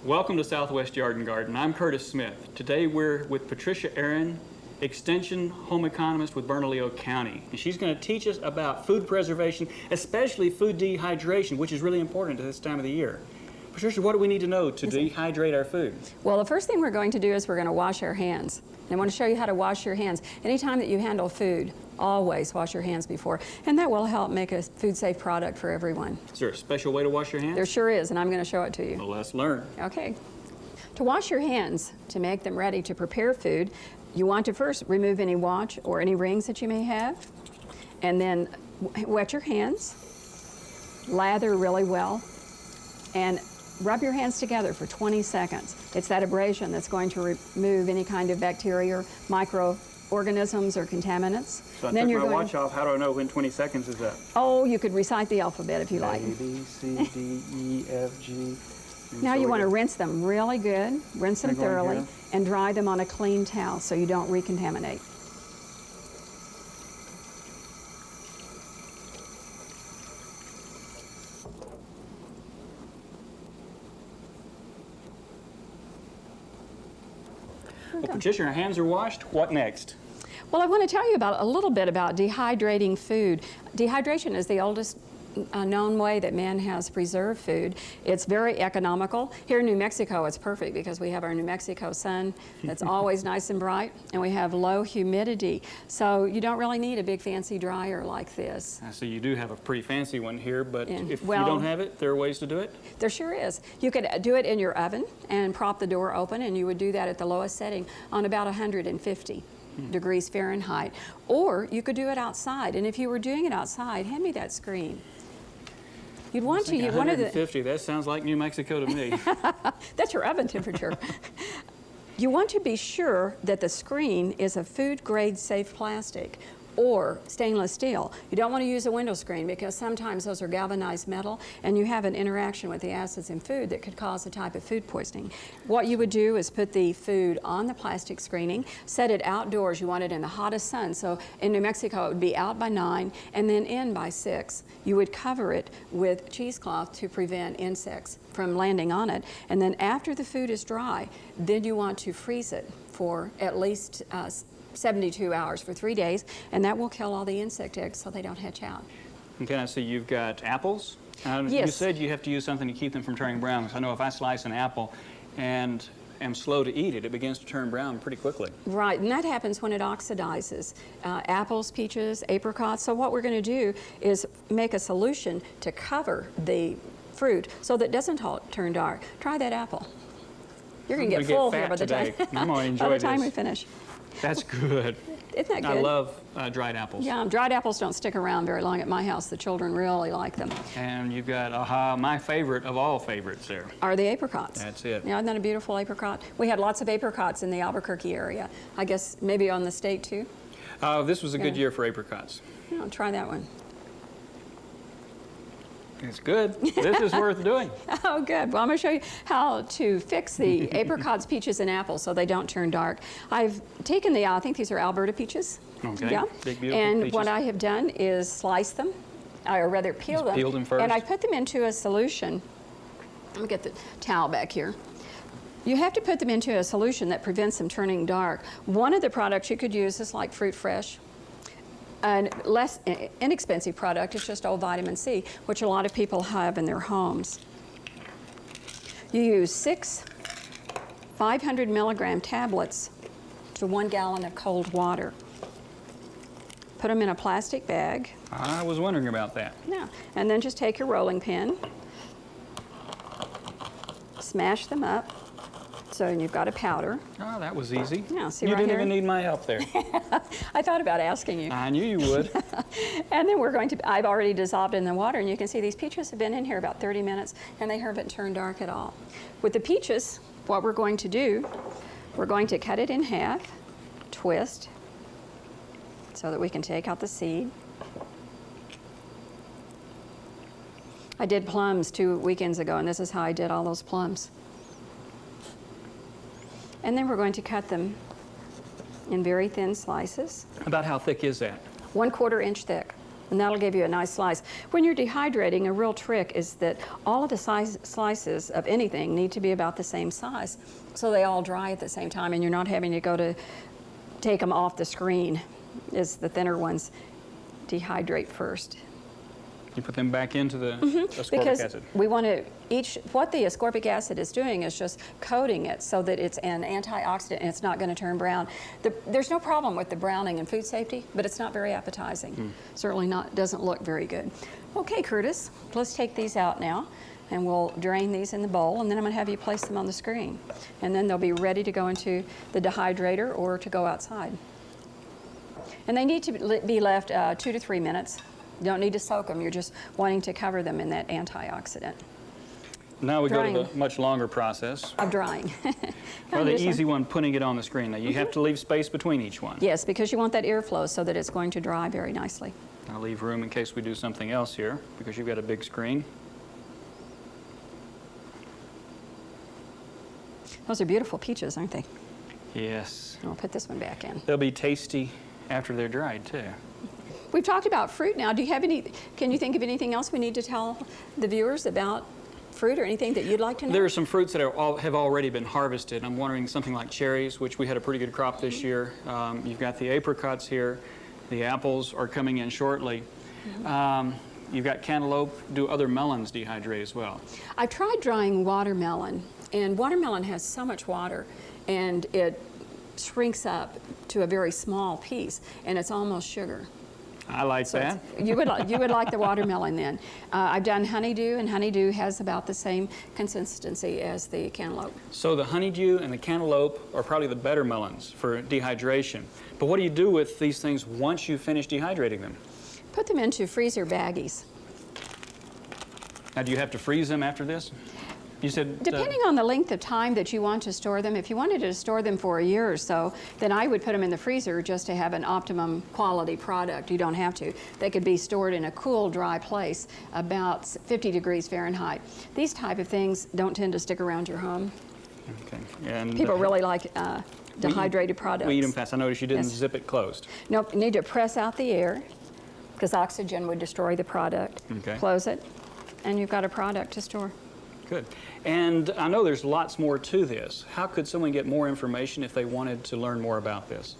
Welcome to Southwest Yard and Garden. I'm Curtis Smith. Today we're with Patricia Aaron, Extension Home Economist with Bernalillo County. And she's going to teach us about food preservation, especially food dehydration, which is really important at this time of the year. Patricia, what do we need to know to dehydrate our food? Well, the first thing we're going to do is we're going to wash our hands. And I want to show you how to wash your hands. Anytime that you handle food, always wash your hands before. And that will help make a food-safe product for everyone. Is there a special way to wash your hands? There sure is, and I'm going to show it to you. Well, let's learn. Okay. To wash your hands, to make them ready to prepare food, you want to first remove any watch or any rings that you may have, and then wet your hands, lather really well, and rub your hands together for 20 seconds. It's that abrasion that's going to remove any kind of bacteria, microorganisms, or contaminants. So I took my watch off. How do I know when 20 seconds is up? Oh, you could recite the alphabet if you like. A, B, C, D, E, F, G. Now you want to rinse them really good, rinse them thoroughly, here? and dry them on a clean towel so you don't recontaminate. Well, Patricia, our hands are washed. What next? Well, I want to tell you a little bit about dehydrating food. Dehydration is the oldest known way that man has preserved food. It's very economical. Here in New Mexico, it's perfect because we have our New Mexico sun that's always nice and bright, and we have low humidity. So you don't really need a big fancy dryer like this. I see you do have a pretty fancy one here, but And, if well, you don't have it, there are ways to do it? There sure is. You could do it in your oven and prop the door open, and you would do that at the lowest setting on about 150 degrees Fahrenheit. Or you could do it outside, and if you were doing it outside, hand me that screen. You'd want to. 150. That sounds like New Mexico to me. That's your oven temperature. You want to be sure that the screen is a food-grade safe plastic or stainless steel. You don't want to use a window screen because sometimes those are galvanized metal and you have an interaction with the acids in food that could cause a type of food poisoning. What you would do is put the food on the plastic screening, set it outdoors. You want it in the hottest sun. So in New Mexico, it would be out by 9 and then in by 6. You would cover it with cheesecloth to prevent insects from landing on it. And then after the food is dry, then you want to freeze it for at least 72 hours for 3 days, and that will kill all the insect eggs so they don't hatch out. Okay, I see you've got apples. Yes. You said you have to use something to keep them from turning brown, because I know if I slice an apple and am slow to eat it, it begins to turn brown pretty quickly. Right, and that happens when it oxidizes. Apples, peaches, apricots. So what we're going to do is make a solution to cover the fruit so that it doesn't turn dark. Try that apple. You're going to get full here by the time, I'm going to enjoy by the time this. we finish. That's good. Isn't that good? I love dried apples. Yeah, dried apples don't stick around very long at my house. The children really like them. And you've got, my favorite of all favorites there. Are the apricots. That's it. Yeah, isn't that a beautiful apricot? We had lots of apricots in the Albuquerque area. I guess maybe on the state too. This was a good year for apricots. Yeah, I'll try that one. It's good. This is worth doing. Oh, good. Well, I'm going to show you how to fix the apricots, peaches, and apples so they don't turn dark. I've taken I think these are Alberta peaches. Okay. Yeah. Big, beautiful and peaches. what I have done is slice them, or rather peel them. Peeled them first. And I put them into a solution. Let me get the towel back here. You have to put them into a solution that prevents them turning dark. One of the products you could use is like Fruit Fresh. A less inexpensive product is just old vitamin C, which a lot of people have in their homes. You use 6 500 milligram tablets to 1 gallon of cold water. Put them in a plastic bag. I was wondering about that. Yeah, and then just take your rolling pin, smash them up, so you've got a powder. Oh, that was easy. Yeah, see you right didn't here? even need my help there. I thought about asking you. I knew you would. And then I've already dissolved in the water, and you can see these peaches have been in here about 30 minutes, and they haven't turned dark at all. With the peaches, what we're going to do, we're going to cut it in half, twist, so that we can take out the seed. I did plums 2 weekends ago, and this is how I did all those plums. And then we're going to cut them in very thin slices. About how thick is that? 1/4 inch thick. And that'll give you a nice slice. When you're dehydrating, a real trick is that all of the slices of anything need to be about the same size, so they all dry at the same time, and you're not having to go to take them off the screen as the thinner ones dehydrate first. You put them back into the ascorbic Because acid. we want to what the ascorbic acid is doing is just coating it so that it's an antioxidant and it's not going to turn brown. There's no problem with the browning in food safety, but it's not very appetizing. Certainly not, doesn't look very good. Okay, Curtis, let's take these out now and we'll drain these in the bowl, and then I'm going to have you place them on the screen. And then they'll be ready to go into the dehydrator or to go outside. And they need to be left 2 to 3 minutes. You don't need to soak them, you're just wanting to cover them in that antioxidant. Now we Drying. go to the much longer process. Of drying. Or the easy one, putting it on the screen. Now you have to leave space between each one. Yes, because you want that airflow so that it's going to dry very nicely. I'll leave room in case we do something else here, because you've got a big screen. Those are beautiful peaches, aren't they? Yes. I'll put this one back in. They'll be tasty after they're dried, too. We've talked about fruit now. Do you have can you think of anything else we need to tell the viewers about fruit or anything that you'd like to know? There are some fruits that have already been harvested. I'm wondering something like cherries, which we had a pretty good crop this year. You've got the apricots here. The apples are coming in shortly. You've got cantaloupe. Do other melons dehydrate as well? I've tried drying watermelon, and watermelon has so much water, and it shrinks up to a very small piece, and it's almost sugar. I like So that. you would like the watermelon then. I've done honeydew, and honeydew has about the same consistency as the cantaloupe. So the honeydew and the cantaloupe are probably the better melons for dehydration. But what do you do with these things once you finish dehydrating them? Put them into freezer baggies. Now, do you have to freeze them after this? You said... Depending on the length of time that you want to store them, if you wanted to store them for a year or so, then I would put them in the freezer just to have an optimum quality product. You don't have to. They could be stored in a cool, dry place, about 50 degrees Fahrenheit. These type of things don't tend to stick around your home. Okay. And People really like dehydrated products. we eat them fast. I noticed you didn't Yes. zip it closed. Nope, you need to press out the air because oxygen would destroy the product. Okay. Close it, and you've got a product to store. Good. And I know there's lots more to this. How could someone get more information if they wanted to learn more about this?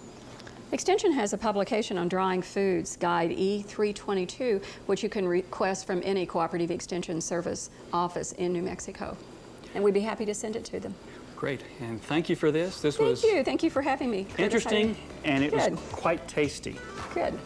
Extension has a publication on drying foods, Guide E322, which you can request from any Cooperative Extension Service office in New Mexico. And we'd be happy to send it to them. Great. And thank you for this. This was Thank you for having me. interesting, and it was Good. quite tasty. Good.